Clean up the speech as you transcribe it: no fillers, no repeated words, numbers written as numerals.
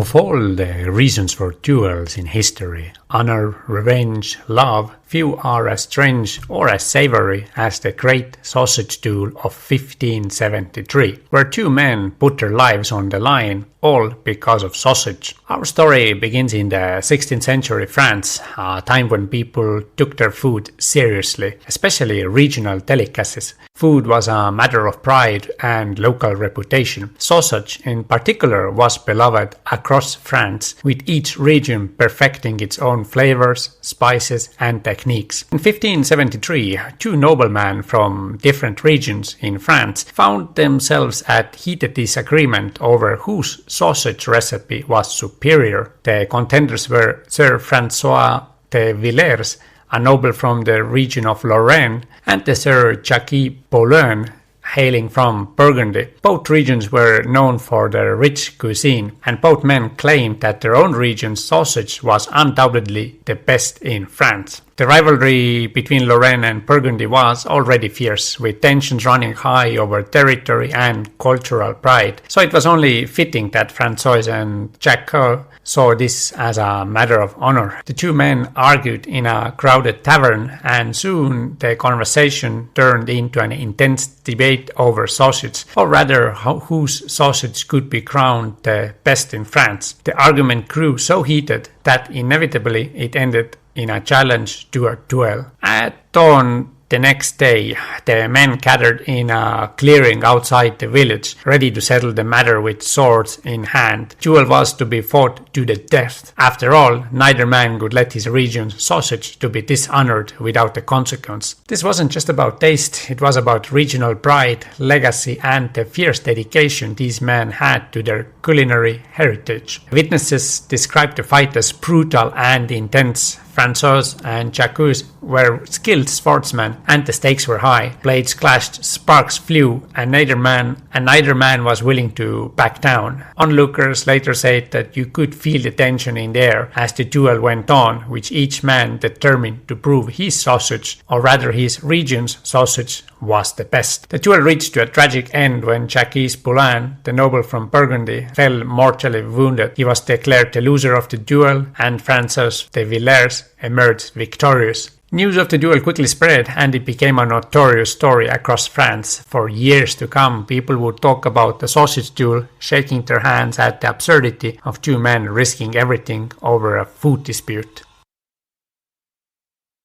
Of all the reasons for duels in history, honor, revenge, love, few are as strange or as savory as the Great Sausage Duel of 1573, where two men put their lives on the line, all because of sausage. Our story begins in the 16th century France, a time when people took their food seriously, especially regional delicacies. Food was a matter of pride and local reputation. Sausage, in particular, was beloved across France, with each region perfecting its own flavors, spices, and techniques. In 1573, two noblemen from different regions in France found themselves at heated disagreement over whose sausage recipe was superior. The contenders were Sir François de Villers, a noble from the region of Lorraine, and the Sir Jacques Boulogne, hailing from Burgundy. Both regions were known for their rich cuisine, and both men claimed that their own region's sausage was undoubtedly the best in France. The rivalry between Lorraine and Burgundy was already fierce, with tensions running high over territory and cultural pride, so it was only fitting that François and Jacques saw this as a matter of honor. The two men argued in a crowded tavern, and soon the conversation turned into an intense debate over sausage, or rather whose sausage could be crowned the best in France. The argument grew so heated that inevitably it ended in a challenge to a duel. At dawn the next day, the men gathered in a clearing outside the village, ready to settle the matter with swords in hand. The duel was to be fought to the death. After all, neither man would let his region's sausage to be dishonored without a consequence. This wasn't just about taste, it was about regional pride, legacy, and the fierce dedication these men had to their culinary heritage. Witnesses described the fight as brutal and intense. François and Jacques were skilled sportsmen, and the stakes were high. Blades clashed, sparks flew, and neither man was willing to back down. Onlookers later said that you could feel the tension in the air as the duel went on, with each man determined to prove his sausage, or rather his region's sausage, was the best. The duel reached to a tragic end when Jacques Boulogne, the noble from Burgundy, fell mortally wounded. He was declared the loser of the duel, and François de Villers emerged victorious. News of the duel quickly spread, and it became a notorious story across France. For years to come, people would talk about the sausage duel, shaking their hands at the absurdity of two men risking everything over a food dispute.